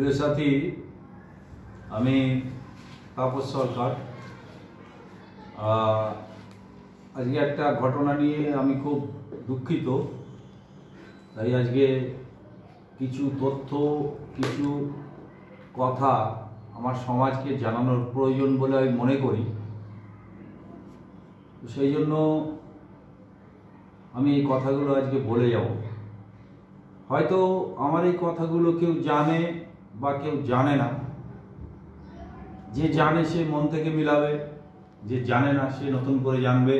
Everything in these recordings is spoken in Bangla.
প্রিয় সাথী, আমি তাপস সরকার। আজকে একটা ঘটনা নিয়ে আমি খুব দুঃখিত। তাই আজকে কিছু তথ্য, কিছু কথা আমার সমাজকে জানানোর প্রয়োজন বলে আমি মনে করি। সেই জন্য আমি এই কথাগুলো আজকে বলে যাব। হয়তো আমার এই কথাগুলো কেউ জানে বা কেউ জানে না। যে জানে সে মন থেকে মিলাবে, যে জানে না সে নতুন করে জানবে।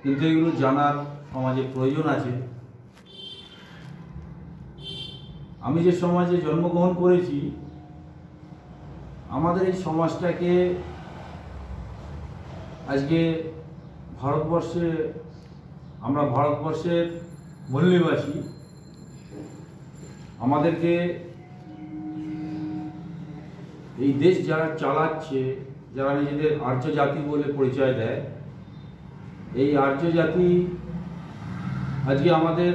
কিন্তু এগুলো জানার সমাজে প্রয়োজন আছে। আমি যে সমাজে জন্মগ্রহণ করেছি, আমাদের এই সমাজটাকে আজকে আমরা ভারতবর্ষের মূল নিবাসী। আমাদেরকে এই দেশ যারা চালাচ্ছে, যারা নিজেদের আর্য জাতি বলে পরিচয় দেয়, এই আর্য জাতি আজকে আমাদের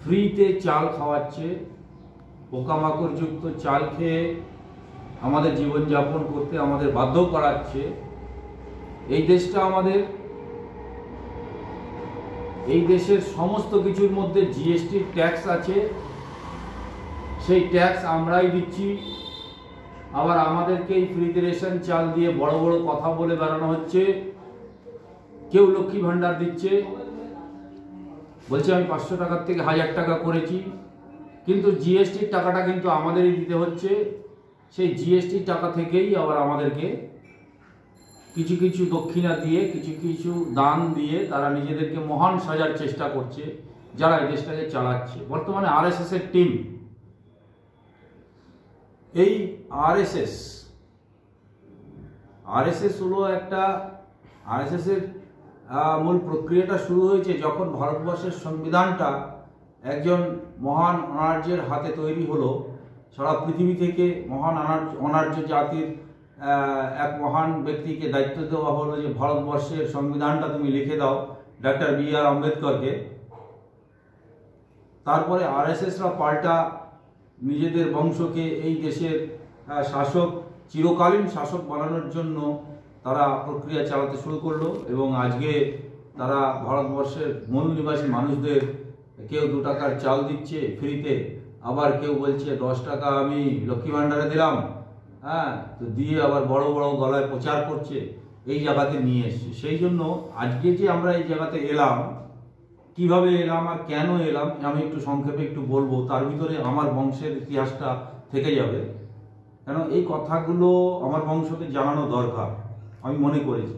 ফ্রিতে চাল খাওয়াচ্ছে, পোকামাকড়যুক্ত চাল খেয়ে আমাদের জীবনযাপন করতে আমাদের বাধ্য করাচ্ছে। এই দেশটা আমাদের, এই দেশের সমস্ত কিছুর মধ্যে জিএসটি ট্যাক্স আছে, সেই ট্যাক্স আমরাই দিচ্ছি। আবার আমাদেরকে এই ফ্রিতে রেশন চাল দিয়ে বড় বড় কথা বলে বেড়ানো হচ্ছে। কেউ লক্ষ্মী ভাণ্ডার দিচ্ছে, বলছে আমি 500 টাকার থেকে 1000 টাকা করেছি, কিন্তু জিএসটির টাকাটা কিন্তু আমাদেরই দিতে হচ্ছে। সেই জিএসটির টাকা থেকেই আবার আমাদেরকে কিছু কিছু দক্ষিণা দিয়ে, কিছু কিছু দান দিয়ে তারা নিজেদেরকে মহান সাজার চেষ্টা করছে, যারা এই দেশটাকে চালাচ্ছে। বর্তমানে আরএসএস এর টিম, এই আরএসএস হলো একটা, আরএসএস এর মূল প্রক্রিয়াটা শুরু হয়েছে যখন ভারতবর্ষের সংবিধানটা একজন মহান অনার্যের হাতে তৈরি হলো। সারা পৃথিবী থেকে মহান অনার্য জাতির এক মহান ব্যক্তিকে দায়িত্ব দেওয়া হলো যে ভারতবর্ষের সংবিধানটা তুমি লিখে দাও, ডক্টর বি.আর. আম্বেদকরকে। তারপরে আরএসএসরা পাল্টা নিজেদের বংশকে এই দেশের শাসক, চিরকালীন শাসক বানানোর জন্য তারা প্রক্রিয়া চালাতে শুরু করলো। এবং আজকে তারা ভারতবর্ষের মূল নিবাসী মানুষদের কেউ 2 টাকার চাল দিচ্ছে ফ্রিতে, আবার কেউ বলছে 10 টাকা আমি লক্ষ্মী ভাণ্ডারে দিলাম, তো দিয়ে আবার বড় বড় গলায় প্রচার করছে। এই জায়গাতে নিয়ে এসছে। সেই জন্য আজকে যে আমরা এই জায়গাতে এলাম, কিভাবে এলাম আর কেন এলাম আমি একটু সংক্ষেপে একটু বলবো। তার ভিতরে আমার বংশের ইতিহাসটা থেকে যাবে, কেন এই কথাগুলো আমার বংশকে জানানো দরকার আমি মনে করেছি।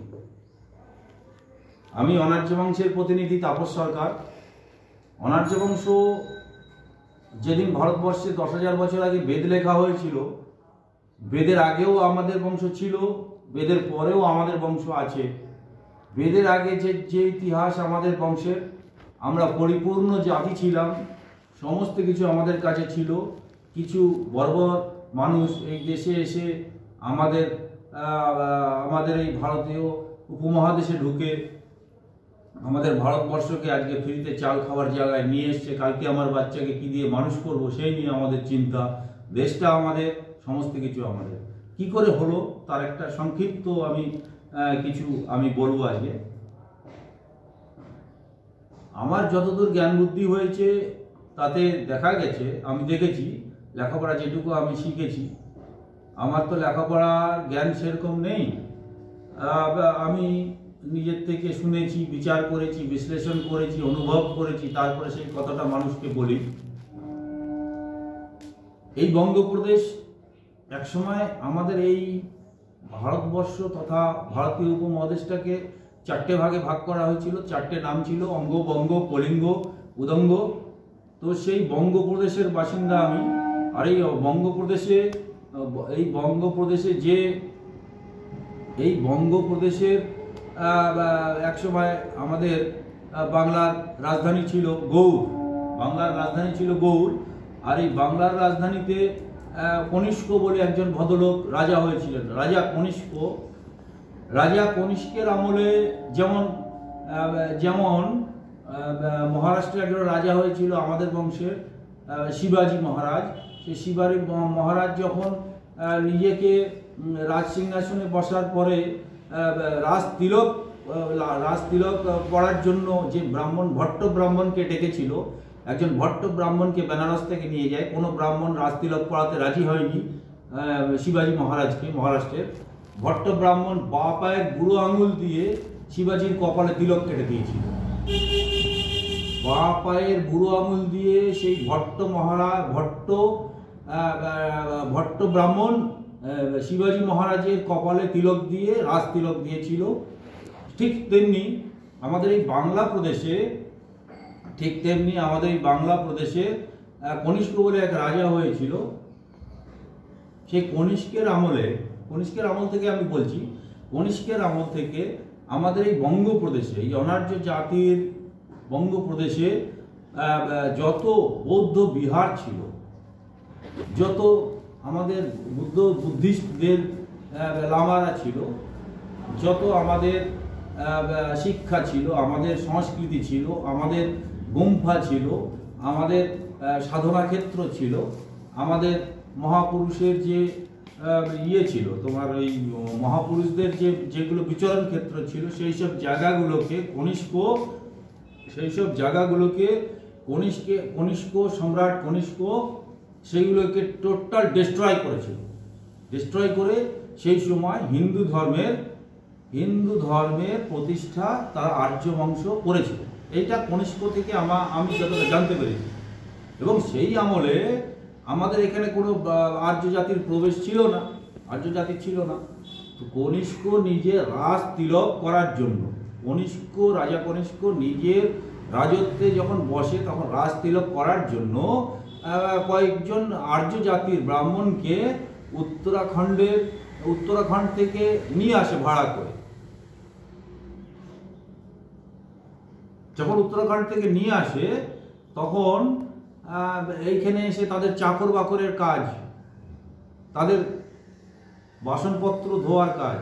আমি অনার্য বংশের প্রতিনিধি তাপস সরকার। অনার্য বংশ যেদিন ভারতবর্ষে 10,000 বছর আগে বেদ লেখা হয়েছিল, বেদের আগেও আমাদের বংশ ছিল, বেদের পরেও আমাদের বংশ আছে। বেদের আগে যে ইতিহাস আমাদের বংশের, আমরা পরিপূর্ণ জাতি ছিলাম, সমস্ত কিছু আমাদের কাছে ছিল। কিছু বর্বর মানুষ এই দেশে এসে আমাদের এই ভারতীয় উপমহাদেশে ঢুকে আমাদের ভারতবর্ষকে আজকে ফ্রিতে চাল খাওয়ার জায়গায় নিয়ে এসছে। কালকে আমার বাচ্চাকে কি দিয়ে মানুষ করব সেই নিয়ে আমাদের চিন্তা। দেশটা আমাদের, সমস্ত কিছু আমাদের। কি করে হলো তার একটা সংক্ষিপ্ত আমি বলবো আজকে। আমার যতদূর জ্ঞান বুদ্ধি হয়েছে তাতে দেখা গেছে, আমি দেখেছি, লেখাপড়া যেটুকু আমি শিখেছি, আমার তো লেখাপড়ার জ্ঞান সেরকম নেই। আমি নিজের থেকে শুনেছি, বিচার করেছি, বিশ্লেষণ করেছি, অনুভব করেছি, তারপরে সেই কথাটা মানুষকে বলি। এই বঙ্গপ্রদেশ একসময় আমাদের এই ভারতবর্ষ তথা ভারতীয় উপমহাদেশটাকে 4টে ভাগে ভাগ করা হয়েছিল। 4টে নাম ছিল, অঙ্গ, বঙ্গ, কলিঙ্গ, উদঙ্গ। তো সেই বঙ্গপ্রদেশের বাসিন্দা আমি। আর এই বঙ্গপ্রদেশের একসময় আমাদের বাংলার রাজধানী ছিল গৌড়। আর এই বাংলার রাজধানীতে কনিষ্ক বলে একজন ভদ্রলোক রাজা হয়েছিলেন, রাজা কনিষ্কের আমলে যেমন মহারাষ্ট্রে একজন রাজা হয়েছিল আমাদের বংশের, শিবাজি মহারাজ। সেই শিবাজি মহারাজ যখন নিজেকে রাজ সিংহাসনে বসার পরে রাজ তিলক পড়ার জন্য যে ভট্ট ব্রাহ্মণকে ডেকেছিল, একজন ভট্ট ব্রাহ্মণকে বেনারস থেকে নিয়ে যায়। কোনো ব্রাহ্মণ রাজ তিলক পড়াতে রাজি হয়নি শিবাজি মহারাজকে। মহারাষ্ট্রের ভট্ট ব্রাহ্মণ বা পায়ের বুড়ো আঙুল দিয়ে শিবাজির কপালে তিলক কেটে দিয়েছিল। বা পায়ের বুড়ো আঙুল দিয়ে সেই ভট্ট ব্রাহ্মণ শিবাজি মহারাজের কপালে তিলক দিয়ে রাজ তিলক দিয়েছিল। ঠিক তেমনি আমাদের এই বাংলা প্রদেশে কনিষ্ক বলে এক রাজা হয়েছিল। সেই কনিষ্কের আমল থেকে আমি বলছি, কনিষ্কের আমল থেকে আমাদের এই বঙ্গপ্রদেশে, এই অনার্য জাতির বঙ্গপ্রদেশে যত বৌদ্ধ বিহার ছিল, যত আমাদের বুদ্ধিস্টদের লামারা ছিল, যত আমাদের শিক্ষা ছিল, আমাদের সংস্কৃতি ছিল, আমাদের গুম্ফা ছিল, আমাদের সাধনা ক্ষেত্র ছিল, আমাদের মহাপুরুষের যে ছিল, তোমার ওই মহাপুরুষদের যেগুলো বিচরণ ক্ষেত্র ছিল, সেই সব জায়গাগুলোকে কনিষ্ক সম্রাট কনিষ্ক সেইগুলোকে টোটাল ডিস্ট্রয় করেছিল। ডিস্ট্রয় করে সেই সময় হিন্দু ধর্মের প্রতিষ্ঠা তারা আর্য বংশ করেছিল। এইটা কনিষ্ক থেকে আমি যতটা জানতে পেরেছি। এবং সেই আমলে আমাদের এখানে কোনো আর্য জাতির প্রবেশ ছিল না, তো কনিষ্ক নিজে রাজ তিলক করার জন্য, রাজা কনিষ্ক নিজের রাজত্বে যখন বসে তখন রাজ তিলক করার জন্য কয়েকজন আর্য জাতির ব্রাহ্মণকে উত্তরাখণ্ড থেকে নিয়ে আসে ভাড়া করে। যখন উত্তরাখণ্ড থেকে নিয়ে আসে তখন এইখানে এসে তাদের চাকর বাকরের কাজ, তাদের বাসনপত্র ধোয়ার কাজ,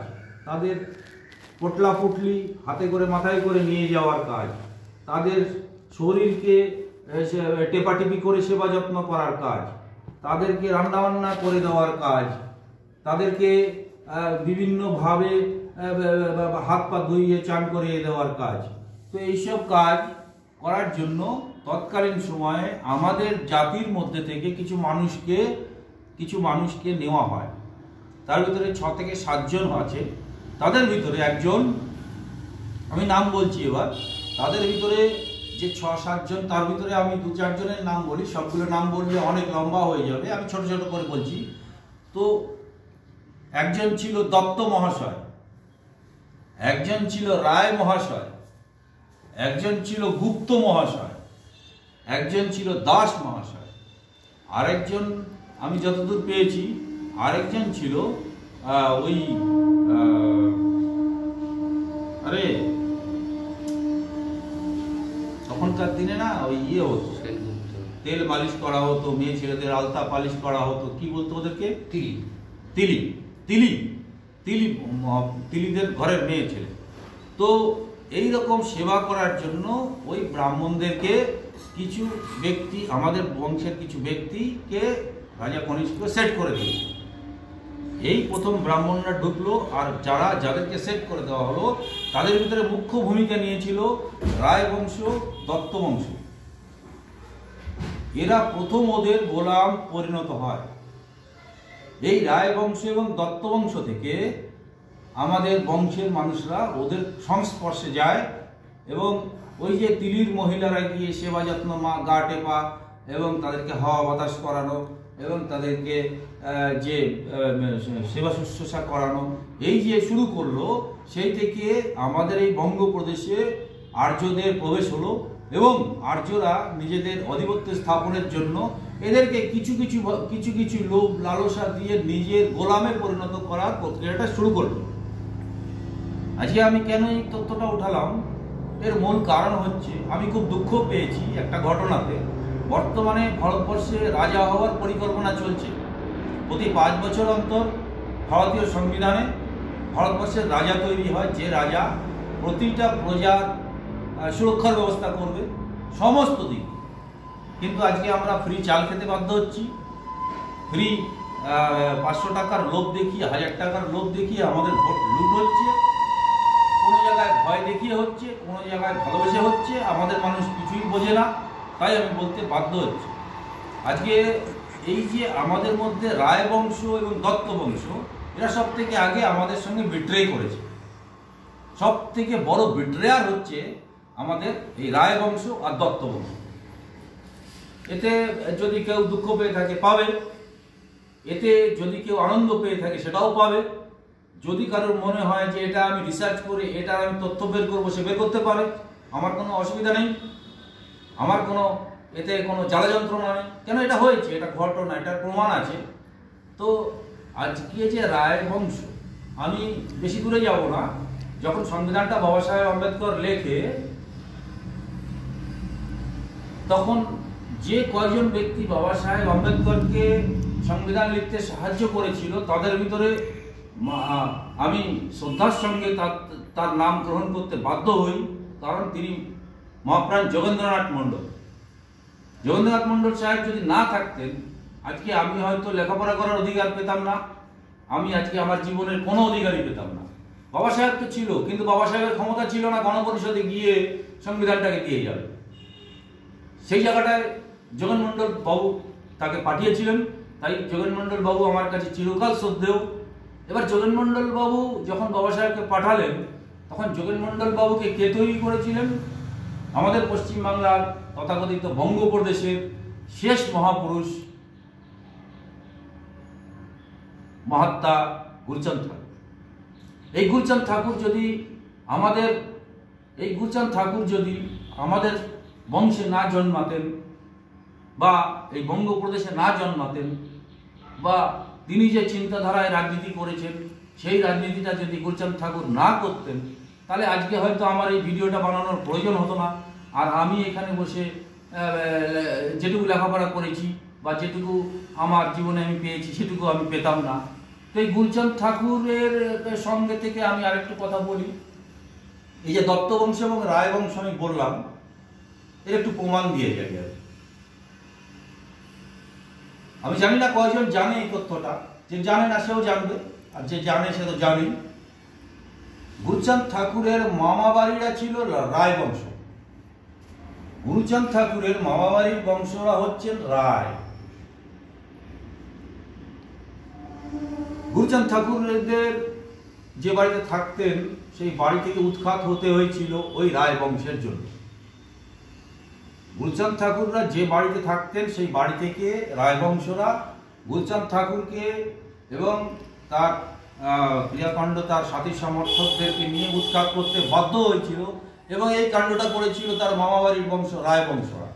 তাদের পোটলা পুটলি হাতে করে মাথায় করে নিয়ে যাওয়ার কাজ, তাদের শরীরকে টেপাটিপি করে সেবা যত্ন করার কাজ, তাদেরকে রান্নাবান্না করে দেওয়ার কাজ, তাদেরকে বিভিন্নভাবে হাত পা ধুইয়ে চান করিয়ে দেওয়ার কাজ। তো এইসব কাজ করার জন্য তৎকালীন সময়ে আমাদের জাতির মধ্যে থেকে কিছু মানুষকে নেওয়া হয়। তার ভিতরে 6 থেকে 7 জন আছে। তাদের ভিতরে একজন, আমি নাম বলছি এবার, তাদের ভিতরে যে 6-7 জন, তার ভিতরে আমি 2-4 জনের নাম বলি, সবগুলো নাম বললে অনেক লম্বা হয়ে যাবে, আমি ছোট ছোট করে বলছি। তো একজন ছিল দত্ত মহাশয়, একজন ছিল রায় মহাশয়, একজন ছিল গুপ্ত মহাশয়, একজন ছিল দাস মহাশয়, আরেকজন আমি যতদূর পেয়েছি আরেকজন ছিল তখনকার দিনে না ওই হতো, তেল মালিশ করা হতো, মেয়ে ছেলেদের আলতা পালিশ করা হতো, কি বলতো ওদেরকে, তিলিদের ঘরের মেয়ে ছেলে। তো এই রকম সেবা করার জন্য ওই ব্রাহ্মণদেরকে কিছু ব্যক্তি, আমাদের বংশের কিছু ব্যক্তিকে রাজা কনিষ্ক সেট করে দিয়েছে। এই প্রথম ব্রাহ্মণরা ঢুকলো, আর যাদেরকে সেট করে দেওয়া হলো তাদের ভিতরে মুখ্য ভূমিকা নিয়েছিল রায় বংশ, দত্ত বংশ। এরা প্রথম ওদের গোলাম পরিণত হয়। এই রায় বংশ এবং দত্ত বংশ থেকে আমাদের বংশের মানুষরা ওদের সংস্পর্শে যায় এবং ওই যে তিলির মহিলারা গিয়ে সেবা যত্ন, গা টেপা এবং তাদেরকে হাওয়া বাতাস করানো এবং তাদেরকে যে সেবা শুশ্রূষা করানো, এই যে শুরু করলো, সেই থেকে আমাদের এই বঙ্গপ্রদেশে আর্যদের প্রবেশ হলো এবং আর্যরা নিজেদের আধিপত্য স্থাপনের জন্য এদেরকে কিছু কিছু লোভ লালসা দিয়ে নিজের গোলামে পরিণত করার প্রক্রিয়াটা শুরু করলো। আজকে আমি কেন এই তথ্যটা উঠালাম, এর মূল কারণ হচ্ছে আমি খুব দুঃখ পেয়েছি একটা ঘটনাতে। বর্তমানে ভারতবর্ষে রাজা হওয়ার পরিকল্পনা চলছে। প্রতি 5 বছর অন্তর ভারতীয় সংবিধানে ভারতবর্ষের রাজা তৈরি হয়, যে রাজা প্রতিটা প্রজার সুরক্ষার ব্যবস্থা করবে সমস্ত দিক। কিন্তু আজকে আমরা ফ্রি চাল খেতে বাধ্য হচ্ছি, ফ্রি 500 টাকার লোভ দেখিয়ে, 1000 টাকার লোভ দেখিয়ে আমাদের ভোট লুট হচ্ছে, কোনো জায়গায় ভয় দেখিয়ে হচ্ছে, কোনো জায়গায় ভালোবেসে হচ্ছে, আমাদের মানুষ কিছুই বোঝে না। তাই আমি বলতে বাধ্য হচ্ছি, আজকে এই যে আমাদের মধ্যে রায় বংশ এবং দত্ত বংশ, এরা সব থেকে আগে আমাদের সঙ্গে বিট্রে করেছে। সব থেকে বড় বিট্রেয়ার হচ্ছে আমাদের এই রায় বংশ আর দত্ত বংশ। এতে যদি কেউ দুঃখ পেয়ে থাকে পাবে, এতে যদি কেউ আনন্দ পেয়ে থাকে সেটাও পাবে। যদি কারোর মনে হয় যে এটা আমি রিসার্চ করে এটা আমি তথ্য বের করবো, সে বের করতে পারে, আমার কোনো অসুবিধা নেই, আমার কোনো এতে কোনো জ্বালা যন্ত্রণা নেই। কেন এটা হয়েছে, এটা ঘটনা, এটার প্রমাণ আছে। তো আজকে যে রায় বংশ, আমি বেশি দূরে যাব না, যখন সংবিধানটা বাবা সাহেব আম্বেদকর লেখে, তখন যে কয়েকজন ব্যক্তি বাবা সাহেব আম্বেদকরকে সংবিধান লিখতে সাহায্য করেছিল তাদের ভিতরে আমি শ্রদ্ধার সঙ্গে তার নাম গ্রহণ করতে বাধ্য হই, কারণ তিনি মহাপ্রাণ যোগেন্দ্রনাথ মণ্ডল। যোগেন্দ্রনাথ মণ্ডল সাহেব যদি না থাকতেন, আজকে আমি হয়তো লেখাপড়া করার অধিকার পেতাম না, আমি আজকে আমার জীবনের কোনো অধিকারই পেতাম না। বাবা সাহেব তো ছিল, কিন্তু বাবা সাহেবের ক্ষমতা ছিল না গণপরিষদে গিয়ে সংবিধানটাকে দিয়ে যাবে। সেই জায়গাটায় যোগেন মণ্ডল বাবু তাকে পাঠিয়েছিলেন, তাই যোগেন মণ্ডল বাবু আমার কাছে চিরকাল শ্রদ্ধেয়। এবার যোগেন মণ্ডল বাবু যখন বাবা সাহেবকে পাঠালেন, তখন যোগেন মণ্ডল বাবুকে কে তৈরি করেছিলেন? আমাদের পশ্চিমবাংলার তথাকথিত বঙ্গপ্রদেশের শেষ মহাপুরুষ মহাত্মা গুরুচাঁদ ঠাকুর। এই গুরুচাঁদ ঠাকুর যদি আমাদের বংশে না জন্মাতেন, বা এই বঙ্গপ্রদেশে না জন্মাতেন, বা তিনি যে চিন্তাধারায় রাজনীতি করেছেন সেই রাজনীতিটা যদি গুরুচাঁদ ঠাকুর না করতেন, তাহলে আজকে হয়তো আমার এই ভিডিওটা বানানোর প্রয়োজন হতো না, আর আমি এখানে বসে যেটুকু লেখাপড়া করেছি বা যেটুকু আমার জীবনে আমি পেয়েছি সেটুকু আমি পেতাম না। তো এই গুরুচাঁদ ঠাকুরের সঙ্গে থেকে আমি আরেকটু কথা বলি। এই যে দত্ত বংশ এবং রায় বংশ আমি বললাম, এর একটু প্রমাণ দিয়ে যাবে। আমি জানি না কয়জন জানে এই তথ্যটা, যে জানে না সেও জানবে, আর যে জানে সে তো জানেই। গুরুচাঁদ ঠাকুরের মামা বাড়িরা ছিল রায় বংশ। গুরুচাঁদ ঠাকুরের মামা বাড়ির বংশরা হচ্ছেন রায়। গুরুচাঁদ ঠাকুরদের যে বাড়িতে থাকতেন সেই বাড়ি থেকে উৎখাত হতে হয়েছিল ওই রায় বংশের জন্য। গুরুচাঁদ ঠাকুররা যে বাড়িতে থাকতেন সেই বাড়ি থেকে রায়বংশরা গুরুচাঁদ ঠাকুরকে এবং তার ক্রিয়াকাণ্ড, তার সাথী সমর্থকদেরকে নিয়ে উৎখাত করতে বাধ্য হয়েছিল, এবং এই কাণ্ডটা করেছিল তার মামাবাড়ির বংশ রায়বংশরা।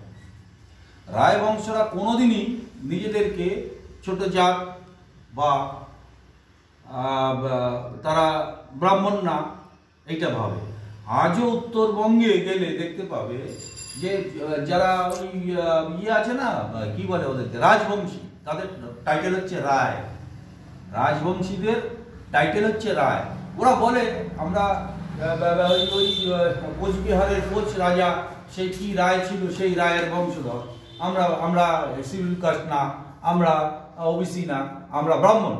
রায়বংশরা কোনোদিনই নিজেদেরকে ছোট জাত বা তারা ব্রাহ্মণ না এইটা ভাবে। আজও উত্তরবঙ্গে গেলে দেখতে পাবে যে যারা ওই আছে না, কি বলে ওদেরকে, রাজবংশী, তাদের টাইটেল হচ্ছে রায়। রাজবংশীদের টাইটেল হচ্ছে রায়। ওরা বলে আমরা ওই কোচবিহারের কোচ রাজা সেই কি রায় ছিল সেই রায়ের বংশধর, আমরা সিভিল কাস্ট না, আমরা ওবিসি না, আমরা ব্রাহ্মণ।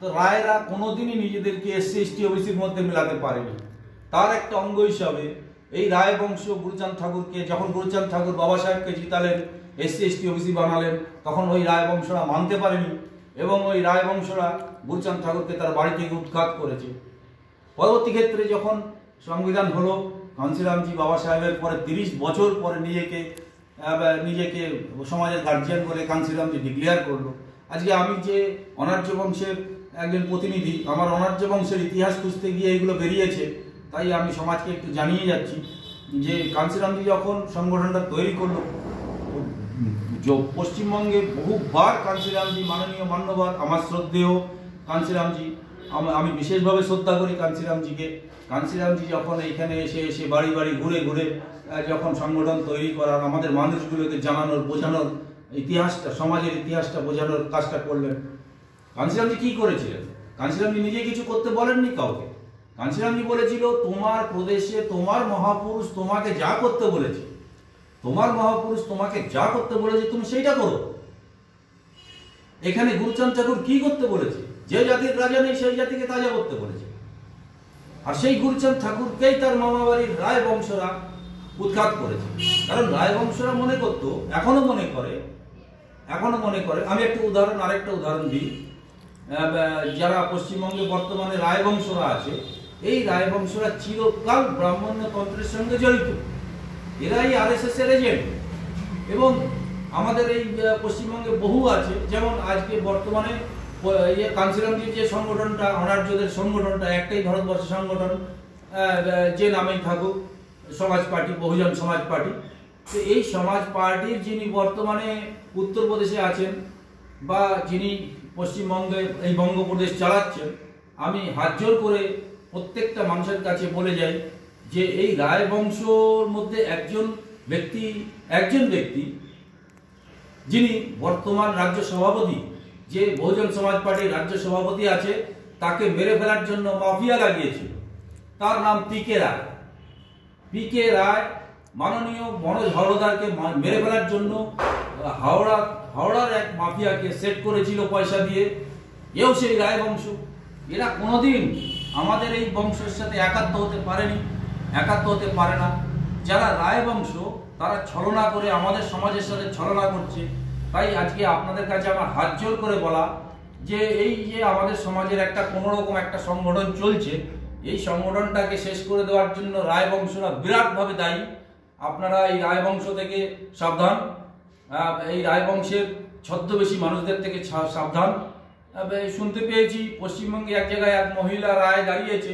তো রায়রা কোনোদিনই নিজেদেরকে এসসি এসটি ওবিসির মধ্যে মেলাতে পারেনি। তার একটা অঙ্গ হিসাবে এই রায় বংশ গুরুচাঁদ ঠাকুরকে, যখন গুরুচাঁদ ঠাকুর বাবা সাহেবকে জিতালেন, এসসি এসটি ওবিসি বানালেন, তখন ওই রায় বংশরা মানতে পারেনি, এবং ওই রায় বংশরা গুরুচাঁদ ঠাকুরকে তার বাড়ি থেকে উৎখাত করেছে। পরবর্তী ক্ষেত্রে যখন সংবিধান হলো, কাঞ্চিরামজি বাবা সাহেবের পরে 30 বছর পরে নিজেকে সমাজের গার্জিয়ান বলে কাঞ্চিরামজি ডিক্লেয়ার করলো। আজকে আমি যে অনার্য বংশের একজন প্রতিনিধি, আমার অনার্য বংশের ইতিহাস খুঁজতে গিয়ে এগুলো বেরিয়েছে, তাই আমি সমাজকে একটু জানিয়ে যাচ্ছি যে কাঞ্চিরামজি যখন সংগঠনটা তৈরি করলো, পশ্চিমবঙ্গে বহুবার কাঞ্চিরামজি, মাননীয় মান্যবর আমার শ্রদ্ধেয় কাঞ্চিরামজি, আমি বিশেষভাবে শ্রদ্ধা করি কাঞ্চিরামজিকে। কাঞ্চিরামজি যখন এইখানে এসে বাড়ি বাড়ি ঘুরে ঘুরে যখন সংগঠন তৈরি করার, আমাদের মানুষগুলোকে জানানোর, বোঝানোর, ইতিহাসটা, সমাজের ইতিহাসটা বোঝানোর কাজটা করলেন। কাঞ্চিরামজি কি করেছিলেন? কাঞ্চিরামজি নিজে কিছু করতে বলেননি কাউকে। কাঞ্চিরামজি বলেছিল, তোমার প্রদেশে তোমার মহাপুরুষ তোমাকে যা করতে বলেছে তোমার মহাপুরুষ তোমাকে যা করতে বলেছে তুমি সেইটা করো। এখানে গুরুচাঁদ ঠাকুর কি করতে বলেছে? যে জাতির রাজা নেই সেই জাতিকে তাজা করতে বলেছে। আর সেই গুরুচাঁদ ঠাকুরকেই তার মামা বাড়ির রায় বংশরা উৎখাত করেছে। কারণ রায় বংশরা মনে করত, এখনো মনে করে, আমি আরেকটা উদাহরণ দিই। যারা পশ্চিমবঙ্গে বর্তমানে রায় বংশরা আছে, এই রায় বংশরা চিরকাল ব্রাহ্মণ্যতন্ত্রের সঙ্গে জড়িত। এরাই RSS এর এজেন্ট। এবং আমাদের এই পশ্চিমবঙ্গে বহু আছে, যেমন আজকে বর্তমানে কাঞ্চিরামজির যে সংগঠনটা, অনার্যদের সংগঠনটা, একটাই ভারতবর্ষের সংগঠন, যে নামেই থাকুক, সমাজ পার্টি, বহুজন সমাজ পার্টি। তো এই সমাজ পার্টির যিনি বর্তমানে উত্তরপ্রদেশে আছেন বা যিনি পশ্চিমবঙ্গে এই বঙ্গপ্রদেশ চালাচ্ছেন, আমি হাত জোর করে প্রত্যেকটা মানুষের কাছে বলে যাই যে এই রায় বংশর মধ্যে একজন ব্যক্তি যিনি বর্তমান রাজ্য সভাপতি, যে বহুজন সমাজ পার্টির রাজ্য সভাপতি আছে, তাকে মেরে ফেলার জন্য মাফিয়া লাগিয়েছিল। তার নাম পিকে রায় মাননীয় মনোজ হাওলাদারকে মেরে ফেলার জন্য হাওড়ার এক মাফিয়াকে সেট করেছিল পয়সা দিয়ে। এও সেই রায় বংশ। এরা কোনোদিন আমাদের এই বংশের সাথে একাত্ম হতে পারেনি, একাত্ম হতে পারে না। যারা রায় বংশ তারা ছলনা করে আমাদের সমাজের সাথে ছলনা করছে। তাই আজকে আপনাদের কাছে আমার হাত জোর করে বলা যে এই যে আমাদের সমাজের একটা কোনোরকম একটা সংগঠন চলছে, এই সংগঠনটাকে শেষ করে দেওয়ার জন্য রায় বংশরা বিরাটভাবে দায়ী। আপনারা এই রায় বংশ থেকে সাবধান, এই রায় বংশের ছদ্মবেশী মানুষদের থেকে সাবধান। শুনতে পেয়েছি পশ্চিমবঙ্গে এক জায়গায় এক মহিলা রায় দাঁড়িয়েছে,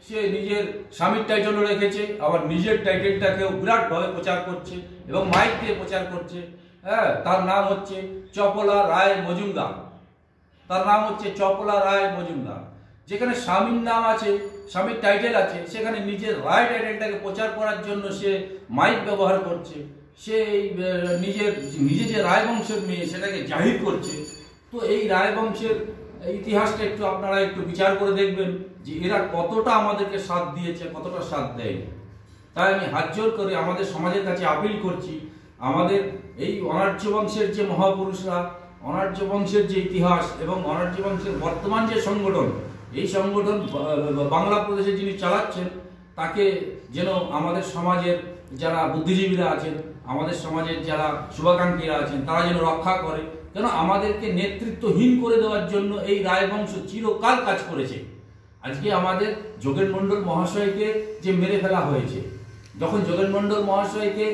সে নিজের স্বামীর টাইটেলও রেখেছে, আবার নিজের টাইটেলটাকেও বিরাটভাবে প্রচার করছে এবং মাইক দিয়ে প্রচার করছে। তার নাম হচ্ছে চপলা রায় মজুমদার। যেখানে স্বামীর নাম আছে, স্বামীর টাইটেল আছে, সেখানে নিজের রায় টাইটেলটাকে প্রচার করার জন্য সে মাইক ব্যবহার করছে। সে নিজে যে রায় বংশের মেয়ে সেটাকে জাহির করছে। তো এই রায় বংশের ইতিহাসটা আপনারা একটু বিচার করে দেখবেন যে এরা কতটা আমাদেরকে সাথ দিয়েছে, কতটা সাথ দেয়নি। তাই আমি হাত জোর করে আমাদের সমাজের কাছে আপিল করছি, আমাদের এই অনার্য বংশের যে মহাপুরুষরা, অনার্য বংশের যে ইতিহাস এবং অনার্য বংশের বর্তমান যে সংগঠন, এই সংগঠন বাংলা প্রদেশে যিনি চালাচ্ছেন, তাকে যেন আমাদের সমাজের যারা বুদ্ধিজীবীরা আছেন, আমাদের সমাজের যারা শুভাকাঙ্ক্ষীরা আছেন, তারা যেন রক্ষা করে। কেন আমাদেরকে নেতৃত্বহীন করে দেওয়ার জন্য এই রায় বংশ চিরকাল কাজ করেছে। আজকে আমাদের যোগেন মণ্ডল মহাশয়কে যে মেরে ফেলা হয়েছে, যখন যোগেন মণ্ডল মহাশয়কে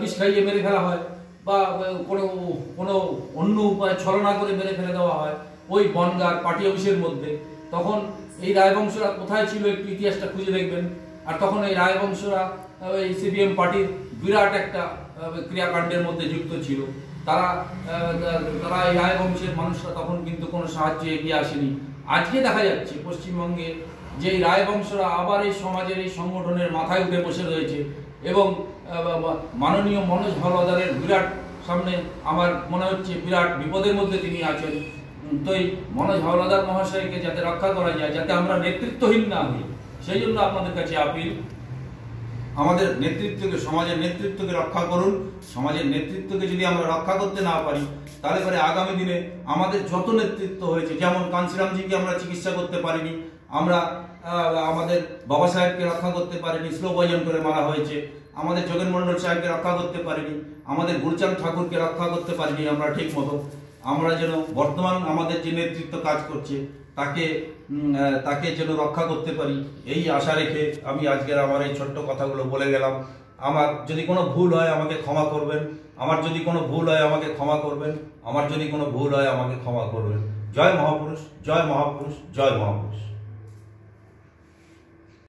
বিষ খাইয়ে মেরে ফেলা হয় বা কোনো অন্য উপায় ছলনা করে মেরে ফেলে দেওয়া হয় ওই বনগাঁর পার্টি অফিসের মধ্যে, তখন এই রায়বংশরা কোথায় ছিল একটু ইতিহাসটা খুঁজে দেখবেন। আর তখন এই রায়বংশরা এই CPM পার্টির বিরাট একটা ক্রিয়াকাণ্ডের মধ্যে যুক্ত ছিল। তারা এই রায়বংশের মানুষরা তখন কিন্তু কোনো সাহায্যে এগিয়ে আসেনি। আজকে দেখা যাচ্ছে পশ্চিমবঙ্গে যে এই রায়বংশরা আবার এই সমাজের এই সংগঠনের মাথায় উঠে বসে রয়েছে এবং মাননীয় মনোজ হাওলাদারের বিরাট সামনে আমার মনে হচ্ছে বিরাট বিপদের মধ্যে তিনি আছেন। তো এই মনোজ হাওলাদার মহাশয়কে যাতে রক্ষা করা যায়, যাতে আমরা নেতৃত্বহীন না হই, সেই জন্য আপনাদের কাছে আপিল, আমাদের নেতৃত্বকে, সমাজের নেতৃত্বকে রক্ষা করুন। সমাজের নেতৃত্বকে যদি আমরা রক্ষা করতে না পারি, তাহলে পরে আগামী দিনে আমাদের যত নেতৃত্ব হয়েছে, যেমন কাঞ্চিরামজিকে আমরা চিকিৎসা করতে পারিনি, আমরা আমাদের বাবা সাহেবকে রক্ষা করতে পারিনি, স্লো পয়জন করে মারা হয়েছে, আমাদের যোগেন মণ্ডল সাহেবকে রক্ষা করতে পারিনি, আমাদের গুরুচাঁদ ঠাকুরকে রক্ষা করতে পারিনি আমরা ঠিক মতো। আমরা যেন বর্তমান আমাদের যে নেতৃত্ব কাজ করছে তাকে যেন রক্ষা করতে পারি, এই আশা রেখে আমি আজকের আমার এই ছোট্ট কথাগুলো বলে গেলাম। আমার যদি কোনো ভুল হয় আমাকে ক্ষমা করবেন, আমার যদি কোনো ভুল হয় আমাকে ক্ষমা করবেন, আমার যদি কোনো ভুল হয় আমাকে ক্ষমা করবেন। জয় মহাপুরুষ, জয় মহাপুরুষ, জয় মহাপুরুষ।